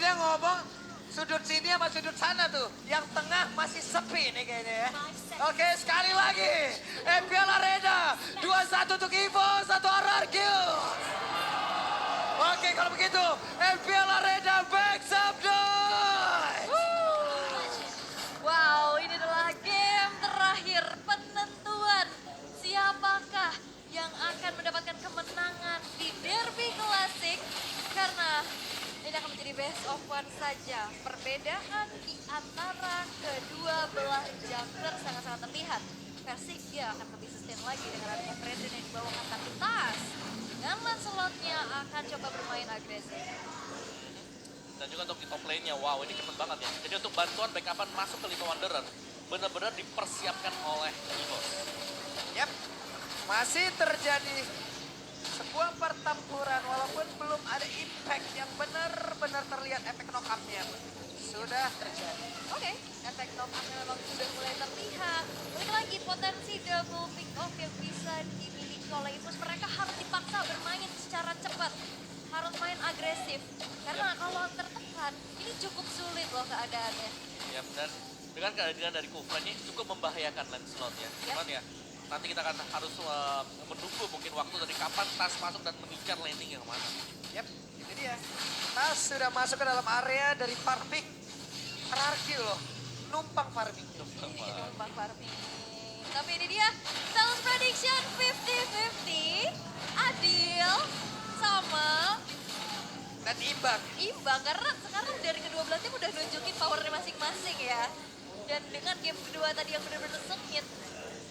dia ngomong sudut sini sama sudut sana tuh. Yang tengah masih sepi nih kayaknya ya. Oke, sekali lagi. MPL Arena 2-1 untuk Evo, 1 RRQ. Oke, kalau begitu MPL Arena back up noise. Wow, ini adalah game terakhir penentuan siapakah yang akan mendapatkan kemenangan di Derby Classic. Karena ini akan menjadi best of one saja. Perbedaan di antara kedua belah jungler sangat-sangat terlihat. Persik dia akan lebih sustain lagi dengan adanya Fredrin yang dibawakan, tapi Tas dengan Lancelotnya akan coba bermain agresif. Dan juga untuk di top lane-nya, wow ini cepet banget ya. Jadi untuk bantuan backupan masuk ke 5 Wanderer, benar-benar dipersiapkan oleh EVOS. Yap, masih terjadi sebuah pertempuran walaupun belum ada impact yang benar-benar terlihat efek knock up-nya. Sudah terjadi. Oke, efek knock up-nya memang sudah mulai terlihat. Balik lagi potensi double pick off yang bisa dimiliki oleh EVOS. Mereka harus dipaksa bermain secara cepat. Harus main agresif. Karena kalau tertekan, ini cukup sulit loh keadaannya. Ya, dan dengan kehadiran dari Kufra ini cukup membahayakan Lancelot ya. Cuman ya, nanti kita akan harus menunggu mungkin waktu dari kapan Tas masuk dan mengincar landing yang mana. Yap, ini dia. Tas sudah masuk ke dalam area dari farming. RRQ loh, numpang farming. Numpang farming. Tapi ini dia, sales prediction 50-50. Adil sama Dan imbang. imbang. Karena sekarang dari kedua belah tim udah nunjukin powernya masing-masing ya. Dan dengan game kedua tadi yang benar-benar sengit,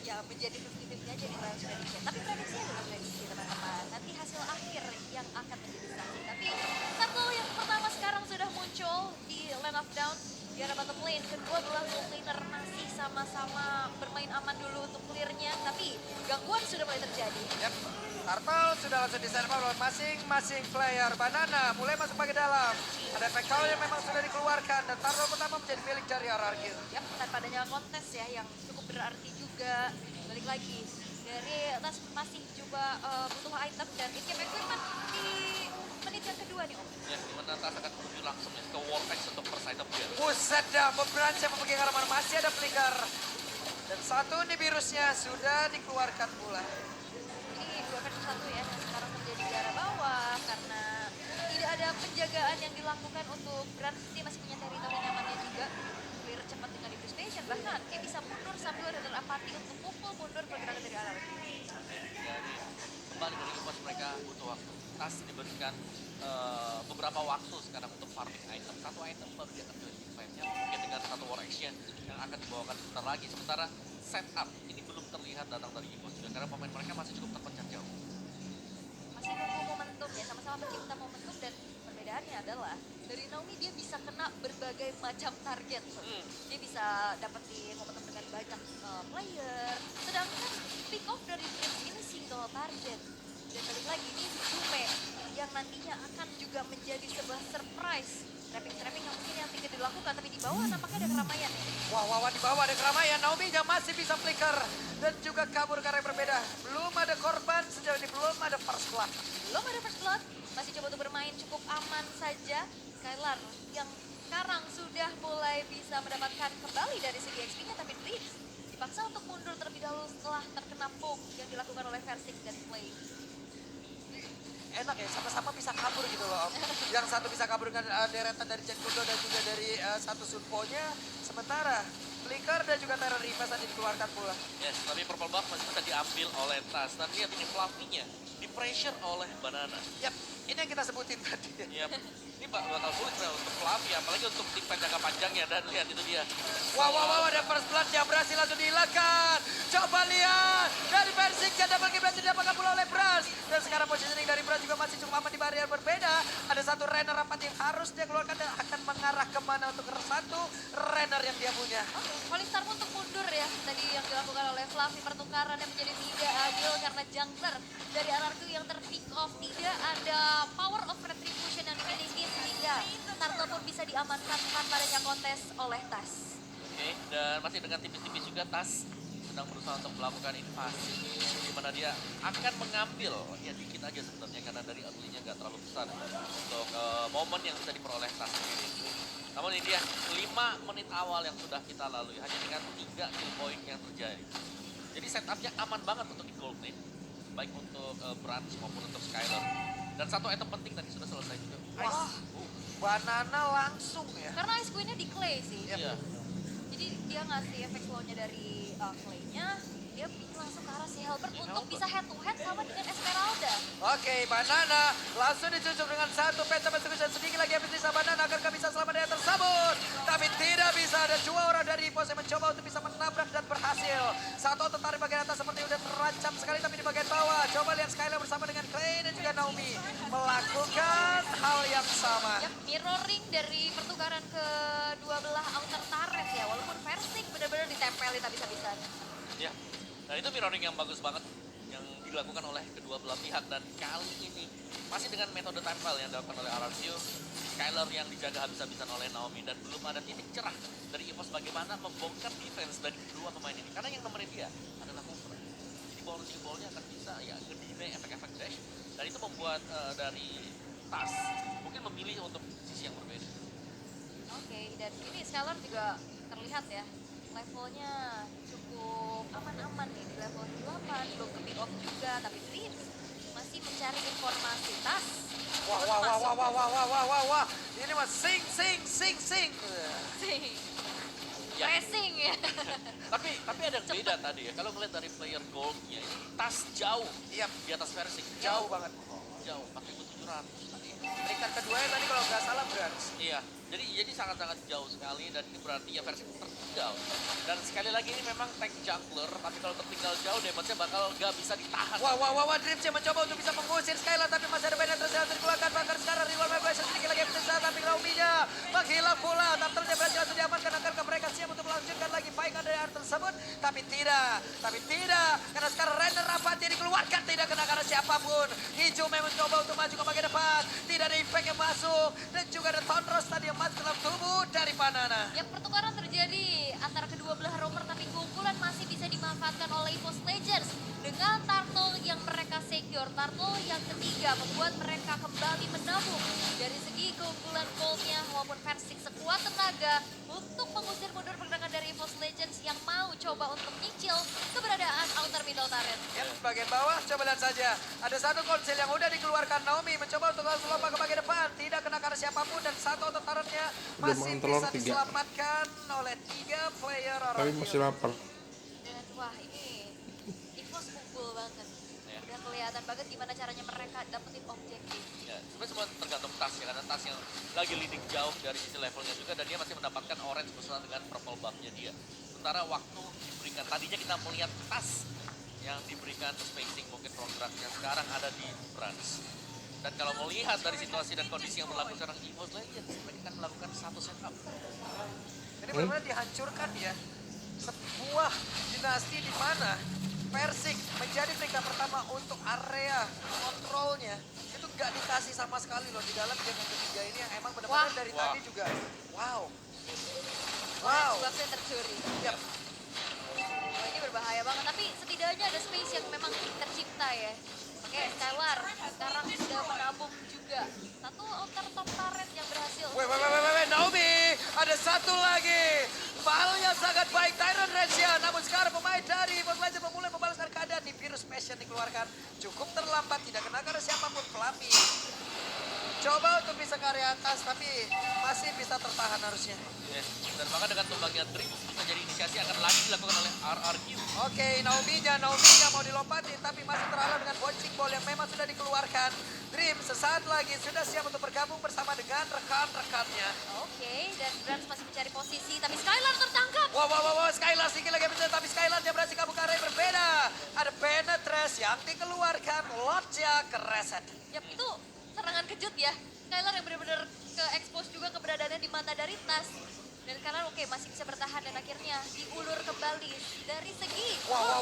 ya menjadi 50-50 aja di sales prediction. Tapi prediksi adalah prediksi teman-teman. Nanti hasil akhir yang akan menjadi saksi. Tapi satu yang pertama sekarang sudah muncul di Land of Down. Di arah bottom lane, kedua belah top laner masih sama-sama bermain aman dulu untuk clear-nya. Tapi gangguan sudah mulai terjadi. Yap, Turtle sudah langsung diserve oleh masing-masing player. Banana mulai masuk bagian dalam. Ada efek call yang memang sudah dikeluarkan. Dan Turtle pertama menjadi milik dari RRQ. Yap, tanpa adanya kontes ya yang cukup berarti juga. Balik lagi, dari atas masih coba butuh item dan in-game equipment di menit yang kedua nih Om. Ya, dimana Tas akan menuju langsung ya, ke Warpax untuk first item dia. Buset dah, memberanjak memegang arah mana. Masih ada flicker. Dan satu nih virusnya sudah dikeluarkan pula. Ini 2 versus 1 ya, yang sekarang terjadi di arah bawah karena tidak ada penjagaan yang dilakukan untuk Grand City masih punya teritori nyamannya juga. Clear cepat dengan Devastation, bahkan dia bisa mundur sambil ada apati untuk pukul mundur pergerakan dari arah. Jadi kembali dari EVOS mereka butuh waktu. Tas diberikan beberapa waktu sekarang untuk farming item. Satu item baru dia akan join fight-nya. Mungkin dengan satu war action yang akan dibawakan sebentar lagi. Sementara setup ini belum terlihat datang dari EVOS juga karena pemain mereka masih cukup terpencet jauh. Masih nunggu momentum ya, sama-sama mencipta momentum dan perbedaannya adalah dari Naomi dia bisa kena berbagai macam target. Dia bisa dapat di momentum dengan banyak player. Sedangkan pick off dari Prince ini single target. Dan balik lagi ini Jume yang nantinya akan juga menjadi sebuah surprise. Trapping-trapping yang mungkin yang tidak dilakukan, tapi di bawah nampaknya ada keramaian nih. Wah, di bawah ada keramaian. Naomi masih bisa flicker. Dan juga kabur ke arah yang berbeda. Belum ada korban, sejauh ini belum ada first blood. Belum ada first blood, masih coba untuk bermain cukup aman saja. Skylar yang sekarang sudah mulai bisa mendapatkan kembali dari segi XP-nya, tapi Dreams dipaksa untuk mundur terlebih dahulu setelah terkena poke yang dilakukan oleh Versik dan Play. Enak ya, sama-sama bisa kabur gitu loh Om. Yang satu bisa kabur dengan deretan dari Jen Kundo dan juga dari satu Sunpo-nya. Sementara Flicker dan juga Terror Reverse tadi dikeluarkan pula. Yes, tapi Purple Buff masih bisa diambil oleh Tas. Dan lihat ini Fluffy-nya di pressure oleh Banana. Yap, ini yang kita sebutin tadi. Yap. Ini bakal sulit untuk Fluffy, apalagi untuk tim jangka panjangnya. Dan lihat itu dia. Wah, ada first blood yang berhasil langsung dihilangkan. Coba lihat, dari Persik yang dapat berhasil didapatkan pula oleh Bras. Dan sekarang positioning dari Bras juga masih cukup aman di barrier berbeda. Ada satu runner rapat yang harus dia keluarkan dan akan mengarah kemana untuk satu runner yang dia punya. Falling Star untuk mundur ya, tadi yang dilakukan oleh Fluffy, pertukaran yang menjadi tidak adil karena jungler dari RRQ yang ter-pick off. Tidak ada power of retribution yang dimiliki sehingga Turtle pun bisa diamankan tanpa adanya kontes oleh Tas. Oke, dan masih dengan tipis-tipis juga Tas sedang berusaha untuk melakukan invasi di mana dia akan mengambil ya dikit aja sebenarnya karena dari ability-nya nggak terlalu besar untuk momen yang bisa diperoleh Tas sendiri. Namun ini dia 5 menit awal yang sudah kita lalui hanya dengan 3 kill point yang terjadi. Jadi setupnya aman banget untuk di gold lane, baik untuk Branch maupun untuk Skylar. Dan satu item penting tadi sudah selesai juga. Wah, banana langsung ya. Karena Ice Queen-nya di Clay sih. Iya. Jadi dia ngasih efek slow-nya dari Clay-nya, dia bikin langsung ke arah si Halberd untuk bisa head to head sama dengan Esmeralda. Oke, banana langsung dicucuk dengan satu peta persekusi sedikit lagi efektif banana agar bisa selamat dari tersebut. Tapi tidak bisa, ada 2 orang dari Evos yang mencoba untuk bisa menabrak dan berhasil. Satu tertarik bagian atas seperti udah terancam sekali tapi di bagian bawah. Coba lihat Skylar bersama dengan Clay dan juga Naomi melakukan hal yang sama. Ya, mirroring dari pertukaran kedua belah outer turret ya, walaupun Versing benar-benar ditempelin habis-habisan. Ya, dan itu mirroring yang bagus banget yang dilakukan oleh kedua belah pihak dan kali ini masih dengan metode tempel yang dilakukan oleh RRQ, Skylar yang dijaga habis-habisan oleh Naomi dan belum ada titik cerah dari EVOS bagaimana membongkar defense dari kedua pemain ini karena yang nemenin dia adalah mover. Jadi ball-nya akan bisa ya nge-delay efek-efek dash dan itu membuat dari Tas mungkin memilih untuk sisi yang berbeda. Oke, dan ini Skylar juga terlihat ya, levelnya cukup aman-aman nih di level 8, belum ke pick off juga, tapi Dreams masih mencari informasi. Tas. Wah. Ini mah sing. Sing. Ya. Racing ya. Tapi ada yang beda tadi ya. Kalau ngeliat dari player goldnya ini Tas jauh. Iya, Di atas Versing. jauh banget. Jauh. 4.700 tadi. Peringkat keduanya tadi kalau nggak salah Branch. Iya. Jadi sangat-sangat jauh sekali dan ini berarti ya Versing tertinggal. Dan sekali lagi ini memang tank jungler. Tapi kalau tertinggal jauh damage-nya bakal nggak bisa ditahan. Wah, Dreams yang mencoba untuk bisa mengusir Skylar tapi masih ada penetrasi yang dikeluarkan bahkan sekarang Reward Vibration sedikit lagi berusaha tapi Naomi-nya menghilang pula. Turtle-nya berhasil langsung diamankan agar mereka siap untuk melanjutkan lagi fight dari art tersebut. Tapi tidak karena sekarang Renner Rampati dikeluarkan tidak kena karena siapapun. Hijau memang mencoba untuk maju ke bagian depan, tidak ada impact yang masuk dan juga ada Thunderous tadi yang masuk dalam tubuh dari Banana. Ya, pertukaran terjadi antara kedua belah romer tapi keunggulan masih bisa dimanfaatkan oleh EVOS Legends dengan Turtle yang mereka secure. Turtle yang ketiga membuat mereka kembali menabung dari segi keunggulan goldnya maupun Versing sekuat tenaga untuk mengusir mundur pergerakan dari EVOS Legends yang mau coba untuk menyicil keberadaan outer middle turret. Ya, bagian bawah coba lihat saja. Ada satu konsel yang udah dikeluarkan Naomi mencoba untuk langsung lompat ke bagian depan. Tidak kena karena siapapun dan satu otot-ototnya masih makan telur bisa 3. diselamatkan oleh 3 player orang. Tapi masih lapar. Dan wah, ini EVOS unggul banget. Ya. Udah kelihatan banget gimana caranya mereka dapetin objektif. Ya, sebenarnya semua tergantung Tas ya, karena Tas yang lagi leading jauh dari sisi levelnya juga dan dia masih mendapatkan orange bersama dengan purple buff-nya dia. Sementara waktu diberikan, tadinya kita melihat Tas yang diberikan spacing mungkin progresnya sekarang ada di Branch. Dan kalau melihat dari situasi dan kondisi yang berlaku sekarang EVOS Legends, mereka akan melakukan satu setup. Ini benar-benar dihancurkan ya. Sebuah dinasti di mana Versing menjadi peringkat pertama untuk area kontrolnya. Itu nggak dikasih sama sekali loh di dalam game yang ketiga ini yang emang benar-benar dari Wah. tadi juga. Wow. Buffnya tercuri. Yap. Wah, ini berbahaya banget, tapi setidaknya ada space yang memang tercipta ya. Oke, Skylar sekarang sudah menabung juga. Satu outer top turret yang berhasil. Weh, Naomi, ada satu lagi. Balnya sangat baik Tyrant Resia, namun sekarang pemain dari Evos Legends memulai membalaskan keadaan di virus passion dikeluarkan. Cukup terlambat, tidak kena karena siapapun Flappy. Coba untuk bisa ke area atas, tapi masih bisa tertahan harusnya. Yes. Dan maka dengan tumbangnya Dreams bisa jadi inisiasi akan lagi dilakukan oleh RRQ. Oke, Naomi-nya mau dilompatin, tapi masih terhalang dengan bouncing ball yang memang sudah dikeluarkan. Dream sesaat lagi sudah siap untuk bergabung bersama dengan rekan-rekannya. Oke, dan Brands masih mencari posisi, tapi Skylar tertangkap. Wow, Skylar sedikit lagi betul, tapi Skylar dia berhasil kabur ke area yang berbeda. Ada penetrasi yang dikeluarkan, Lodge-nya kereset. Yap, itu serangan kejut ya. Skylar yang benar-benar ke-expose juga keberadaannya di mata dari Tas. Dan sekarang oke, masih bisa bertahan dan akhirnya diulur kembali dari segi. Wah.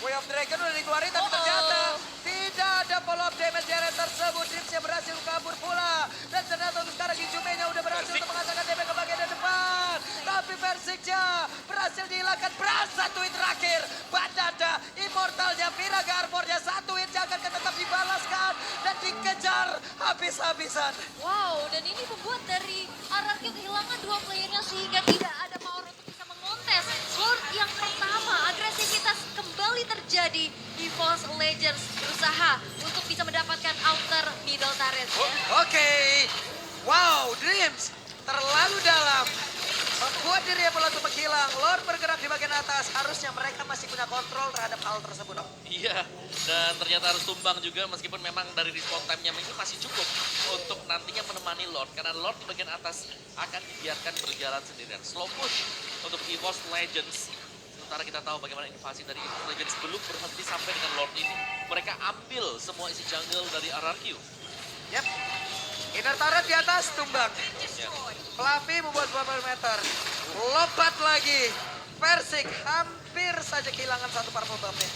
Way of Dragon udah dikeluarin tapi ternyata tidak ada follow up damage di area tersebut. Dreams-nya berhasil kabur pula. Dan ternyata untuk sekarang Ijume-nya udah berhasil untuk mengatakan damage ke bagian depan. Tapi Versing-nya berhasil dihilang. silakan Bras, satu hit terakhir. Bandada, Immortalnya, Viraga Armornya, satu hit yang akan tetap dibalaskan dan dikejar habis-habisan. Wow, dan ini membuat dari RRQ kehilangan 2 playernya sehingga tidak ada power untuk bisa mengontes. Lord yang pertama, agresivitas kembali terjadi. EVOS Legends berusaha untuk bisa mendapatkan outer middle turret. Oke. Wow, Dreams terlalu dalam. Membuat dirinya bola untuk menghilang. Lord bergerak di bagian atas. Harusnya mereka masih punya kontrol terhadap hal tersebut. Iya, dan ternyata harus tumbang juga meskipun memang dari respawn time-nya ini masih cukup untuk nantinya menemani Lord. Karena Lord di bagian atas akan dibiarkan berjalan sendirian. Slow push untuk EVOS Legends. Sementara kita tahu bagaimana invasi dari EVOS Legends belum berhenti sampai dengan Lord ini. Mereka ambil semua isi jungle dari RRQ. Yap. Inner turret di atas tumbang. Ya. Fluffy membuat 20 meter. Lompat lagi. Persik hampir saja kehilangan satu purple buff-nya.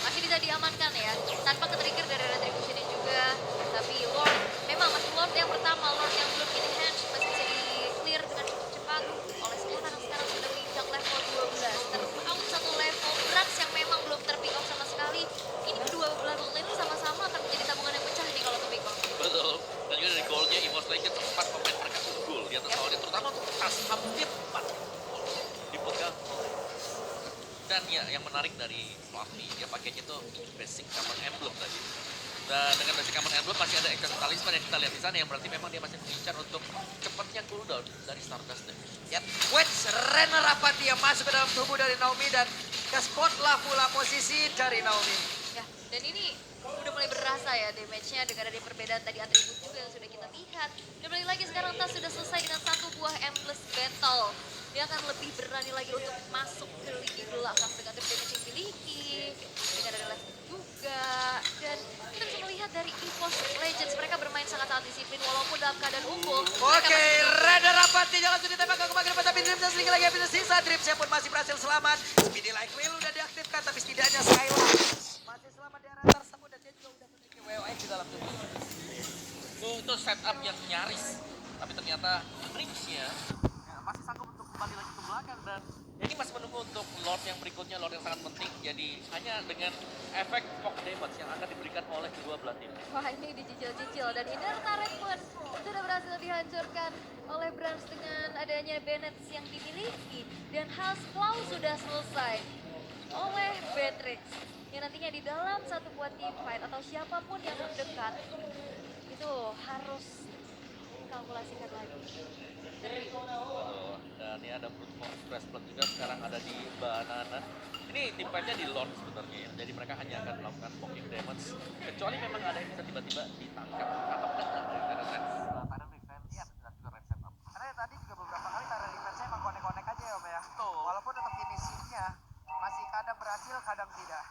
Masih bisa diamankan ya, tanpa ke-trigger dari retribution juga. Tapi Lord, memang masih Lord yang pertama, Lord yang belum enhance, masih bisa di-clear dengan cukup cepat. Oleh sekarang sudah menginjak level 12. Terpaut satu level Brax yang memang belum ter-pick off sama sekali. Ini kedua level lane sama-sama akan menjadi tabungan yang pecah nih kalau ke-pick off. Betul. Dan juga dari goalnya EVOS Legends 4 pemain mereka unggul di atas lawannya, terutama untuk tas hampir 4 dipegang. Dan ya yang menarik dari Fluffy, dia pakainya tuh basic common emblem tadi. Dan dengan basic common emblem masih ada access talisman yang kita lihat di sana yang berarti memang dia masih mengincar untuk cepatnya cooldown dari Stardust deh. Yap. Wedge Renner Rapati yang masuk ke dalam tubuh dari Naomi dan ke spot lah pula posisi dari Naomi. Ya, dan ini udah mulai berasa ya damage-nya dengan ada perbedaan tadi atribut juga yang sudah kita lihat. Dan balik lagi sekarang Tas sudah selesai dengan satu buah Endless Battle. Dia akan lebih berani lagi untuk masuk ke lini belakang dengan damage yang dimiliki. Dengan ada last juga. Dan kita bisa melihat dari EVOS Legends mereka bermain sangat-sangat disiplin walaupun dalam keadaan unggul. Oke, Renner Rapati jangan sudah ditembak ke bagian depan tapi Dreams sedikit lagi habis sisa. Dreamsnya pun masih berhasil selamat. Speedy Like Will udah diaktifkan tapi setidaknya Skylar masih selamat di area tersebut dan dia juga udah memiliki WOX di dalam tubuh. Itu setup yang nyaris, tapi ternyata Dreams-nya ya, masih sanggup untuk kembali lagi ke belakang dan ini masih menunggu untuk Lord yang berikutnya, Lord yang sangat penting. Jadi hanya dengan efek poke damage yang akan diberikan oleh kedua belah tim. Wah, ini dicicil-cicil dan inner turret pun sudah berhasil dihancurkan oleh Brans dengan adanya Bennett yang dimiliki dan Hasflow sudah selesai oleh Beatrix yang nantinya di dalam satu buah team fight atau siapapun yang mendekat itu harus dikalkulasikan lagi. Betul. Dan ini ada Brute Force Breastplate juga sekarang ada di Banana. Ini tim fight-nya di Lord sebenarnya ya. Jadi mereka hanya akan melakukan poking damage kecuali memang ada yang bisa tiba-tiba ditangkap atau kena dari Tyrant Defense. Iya. Dan juga Red Setup. Karena tadi juga beberapa kali Tyrant Defense-nya emang konek-konek aja ya Om ya. Betul. Walaupun untuk finishing-nya masih kadang berhasil, kadang tidak.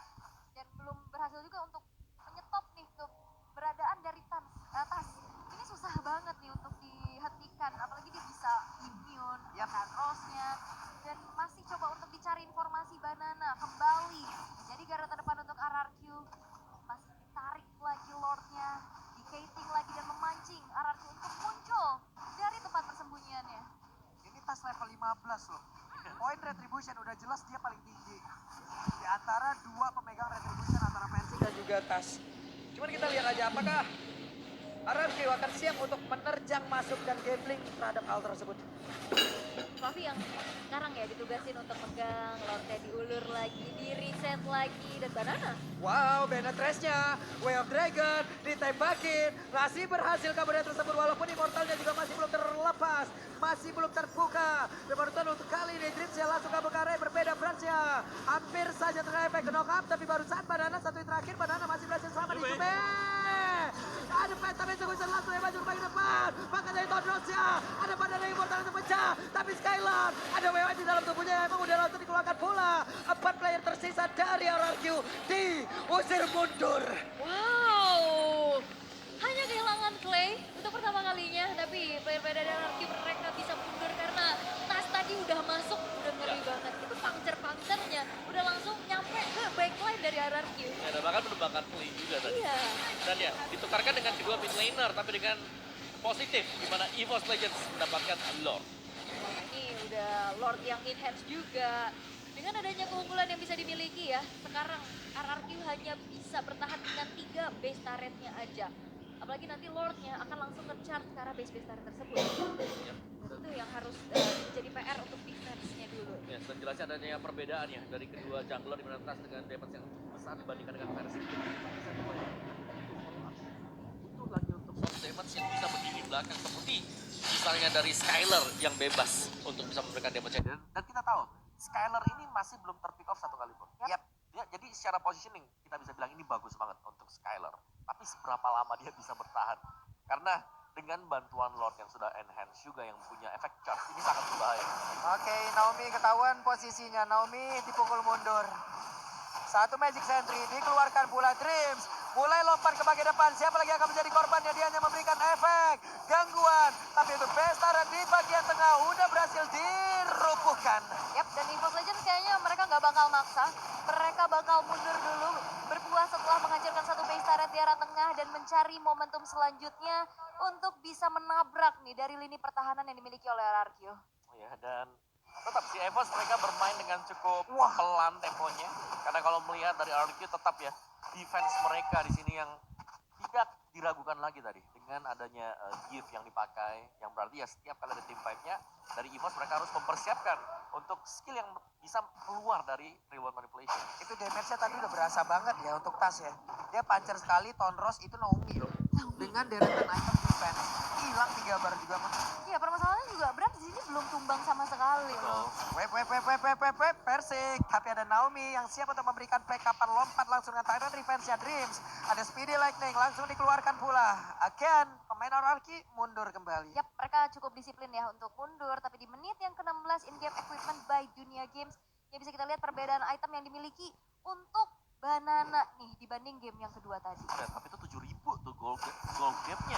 Dan belum berhasil juga untuk menyetop nih keberadaan dari Tas. Ini susah banget nih untuk dihentikan, apalagi dia bisa immune, Yap. kan Rose-nya, dan masih coba untuk dicari informasi Banana kembali. Jadi garda terdepan untuk RRQ masih ditarik lagi Lord-nya, di-cating lagi dan memancing RRQ untuk muncul dari tempat persembunyiannya. Ini Tas level 15 loh. Poin retribution udah jelas dia paling tinggi. Di antara dua pemegang retribution antara Fancy dan juga Tas. Cuman kita lihat aja apakah RRQ akan siap untuk menerjang masuk dan gambling terhadap hal tersebut. Fluffy yang sekarang ya ditugasin untuk megang, Lord-nya diulur lagi, di-reset lagi, dan Banana. Wow, Benetrace-nya, Way of Dragon, ditembakin, masih berhasil kabarnya tersebut walaupun Immortalnya juga masih belum terlepas, masih belum terbuka. Dan baru untuk kali ini Dreams-nya langsung kabur ke area berbeda Brans-nya. Hampir saja terkena efek knock up, tapi baru saat Banana satu yang terakhir, Banana masih berhasil selamat di Jume. Ada peta bisa langsung yang maju ke bagian depan, maka dari Tondrosnya, ada Banana Immortal yang pecah, tapi Skylar, ada WW di dalam tubuhnya, emang udah langsung dikeluarkan bola. 4 player tersisa dari RRQ diusir mundur. Wow, hanya kehilangan Clay untuk pertama kalinya, tapi player-player dari RRQ mereka bisa mundur karena Tas tadi udah masuk, udah ngeri banget. Itu puncture-puncturnya udah langsung nyampe ke backline dari RRQ. Ya, dan bahkan menembakkan play juga tadi. Iya. Dan ya, ditukarkan dengan kedua mid laner tapi dengan positif di mana EVOS Legends mendapatkan Lord. Ini udah Lord yang enhance juga. Dengan adanya keunggulan yang bisa dimiliki ya, sekarang RRQ hanya bisa bertahan dengan 3 base turretnya aja. Apalagi nanti Lordnya akan langsung nge-charge ke arah base-base turret tersebut. Yap. Itu yang harus jadi PR untuk defense-nya dulu. Ya, dan jelasnya adanya perbedaan ya dari kedua jungler di mana Tas dengan damage yang besar dibandingkan dengan versi butuh lagi untuk soft damage yang bisa berdiri belakang seperti misalnya dari Skyler yang bebas untuk bisa memberikan damage dan kita tahu Skyler ini masih belum terpick off satu kali pun. Yap. Ya, jadi secara positioning kita bisa bilang ini bagus banget untuk Skyler. Tapi seberapa lama dia bisa bertahan? Karena dengan bantuan Lord yang sudah enhance juga yang punya efek charge ini sangat berbahaya. Oke, Naomi ketahuan posisinya. Naomi dipukul mundur. Satu Magic Sentry dikeluarkan pula Dreams. Mulai lompat ke bagian depan. Siapa lagi akan menjadi korbannya? Dia hanya memberikan efek gangguan. Tapi untuk base turret di bagian tengah udah berhasil dirupuhkan. Yap, dan EVOS Legends kayaknya mereka nggak bakal maksa. Mereka bakal mundur dulu, berpuas setelah menghancurkan satu base turret di arah tengah dan mencari momentum selanjutnya untuk bisa menabrak nih dari lini pertahanan yang dimiliki oleh RRQ. Oh ya, dan tetap si Evos mereka bermain dengan cukup pelan temponya. Karena kalau melihat dari RQ tetap ya defense mereka di sini yang tidak diragukan lagi tadi dengan adanya gift yang dipakai, yang berarti ya setiap kali ada team fight-nya dari EVOS mereka harus mempersiapkan untuk skill yang bisa keluar dari real world manipulation. Itu damage-nya tadi udah berasa banget ya untuk Tas ya. Dia pancer sekali, Tonros itu Naomi loh. Dengan deretan item defense. Hilang 3 bar juga mah. Iya, permasalahannya juga Brand di sini belum tumbang sama sekali loh. Wep, Persik. Tapi ada Naomi yang siap untuk memberikan backupan lompat langsung dengan Tyrant Revenge-nya Dreams. Ada Speedy Lightning langsung dikeluarkan pula. Again, pemain RRQ mundur kembali. Yap, mereka cukup disiplin ya untuk mundur, tapi di menit yang ke-16 in-game equipment by Dunia Games, ya bisa kita lihat perbedaan item yang dimiliki untuk Banana nih dibanding game yang kedua tadi. Ya, tapi itu 7.000 tuh gold gap-nya.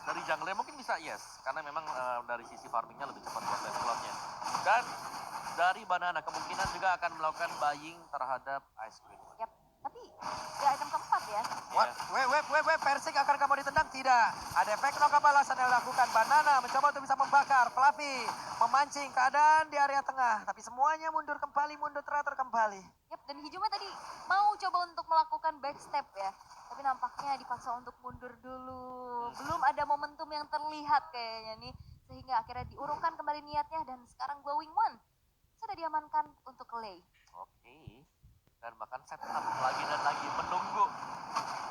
Dari jungler mungkin bisa yes, karena memang dari sisi farmingnya lebih cepat buat slotnya. Dan dari Banana kemungkinan juga akan melakukan buying terhadap Ice Queen. Yap, tapi di item keempat ya. What? Wep, Persik akan kamu ditendang? Tidak. Ada efek knock balasan yang dilakukan. Banana mencoba untuk bisa membakar. Fluffy memancing keadaan di area tengah. Tapi semuanya mundur kembali, mundur teratur kembali. Yap, dan Hijuma tadi mau coba untuk melakukan backstep ya. Tapi nampaknya dipaksa untuk mundur dulu. Belum ada momentum yang terlihat kayaknya nih. Sehingga akhirnya diurungkan kembali niatnya dan sekarang Glowing One sudah diamankan untuk Lei. Oke. Dan bahkan set up lagi dan lagi menunggu.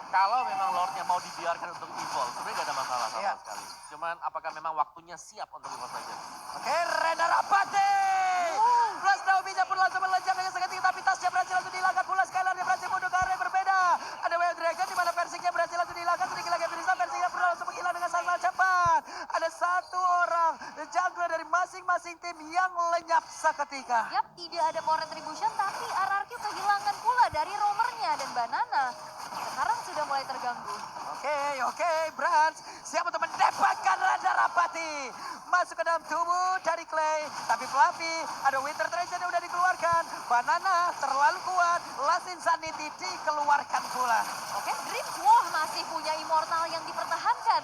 Kalau memang Lordnya mau dibiarkan untuk evolve, sebenarnya gak ada masalah sama sekali. Cuman apakah memang waktunya siap untuk evolve saja? Oke, Rena Rapati. Plus Naomi-nya pun langsung melejang dengan sangat tinggi. Tapi tasnya berhasil langsung dihilangkan pula. Skylar-nya berhasil mundur ke area yang berbeda. Ada Wild Dragon di mana Persiknya berhasil langsung dihilangkan. Sedikit lagi Firisa, Persiknya pun langsung menghilang dengan sangat cepat. Ada satu orang jungler dari masing-masing tim yang lenyap seketika. Yap, tidak ada power retribution tapi RRQ kehilangan pula dari roamernya dan Banana sekarang sudah mulai terganggu. Oke, Brans siap untuk mendapatkan Rada Rapati. Masuk ke dalam tubuh dari Clay. Tapi Fluffy, ada Winter Treasure yang udah dikeluarkan. Banana terlalu kuat. Last Insanity dikeluarkan pula. Oke, Dreams wah masih punya immortal yang dipertahankan.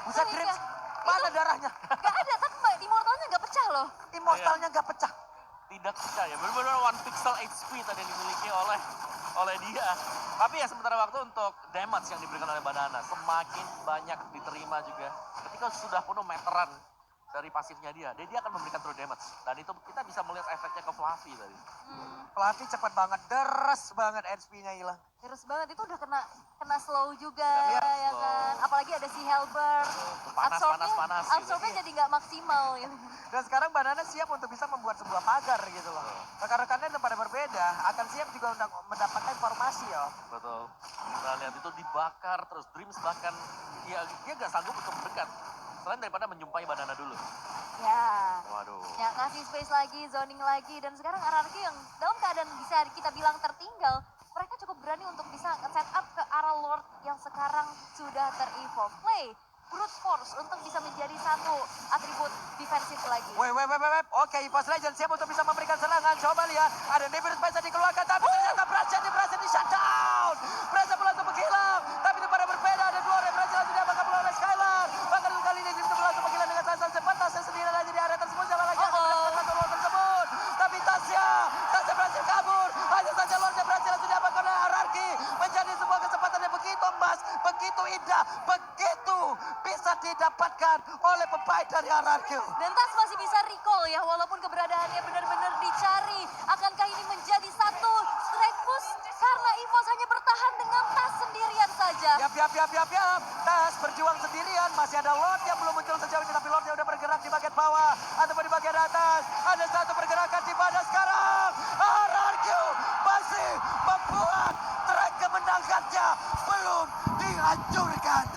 Buset Dreams, mana darahnya? Gak ada, tapi immortalnya gak pecah loh. Immortalnya gak pecah. Tidak percaya, benar-benar one pixel HP tadi yang dimiliki oleh dia. Tapi ya sementara waktu untuk damage yang diberikan oleh Banana semakin banyak diterima juga. Ketika sudah penuh meteran dari pasifnya dia akan memberikan true damage. Dan itu kita bisa melihat efeknya ke Fluffy tadi. Fluffy cepat banget, deres banget HP-nya hilang. Terus banget itu udah kena slow juga Iya, ya slow. kan. Apalagi ada si Helber. Panas gitu. Absorbnya jadi gak maksimal gitu. Dan sekarang Banana siap untuk bisa membuat sebuah pagar gitu loh. Rekan-rekannya pada berbeda, akan siap juga untuk mendapatkan informasi ya. Betul. Kita lihat itu dibakar terus. Dreams bahkan dia gak sanggup untuk mendekat. Selain daripada menjumpai Banana dulu. Ya. Waduh. Ya ngasih space lagi, zoning lagi. Dan sekarang RRQ yang dalam keadaan bisa kita bilang tertinggal. Mereka cukup berani untuk bisa set up ke arah Lord yang sekarang sudah ter-evolve. Play brute force untuk bisa menjadi satu atribut defensif lagi. Wep. Oke, EVOS Legends siap untuk bisa memberikan serangan. Coba lihat, ada Nevirus bisa dikeluarkan, tapi ternyata berhasil di shutdown. Berhasil pula untuk menghilang, tapi itu pada berbeda. Ada dua orang berhasil langsung diamankan pula oleh Skylar. Bahkan kali ini itu langsung menghilang dengan sangat cepat. Tasnya sendiri aja di area tersebut. Siapa lagi yang akan mendapatkan satu tersebut. Tapi Tasnya fight dari RRQ. Dan Tas masih bisa recall ya, walaupun keberadaannya benar-benar dicari. Akankah ini menjadi satu strike push? Karena EVOS hanya bertahan dengan Tas sendirian saja. Yap. Tas berjuang sendirian. Masih ada Lord yang belum muncul sejauh ini. Tapi Lord yang udah bergerak di bagian bawah. Ataupun di bagian atas. Ada satu pergerakan di mana sekarang. RRQ masih membuat track kemenangannya belum dihancurkan.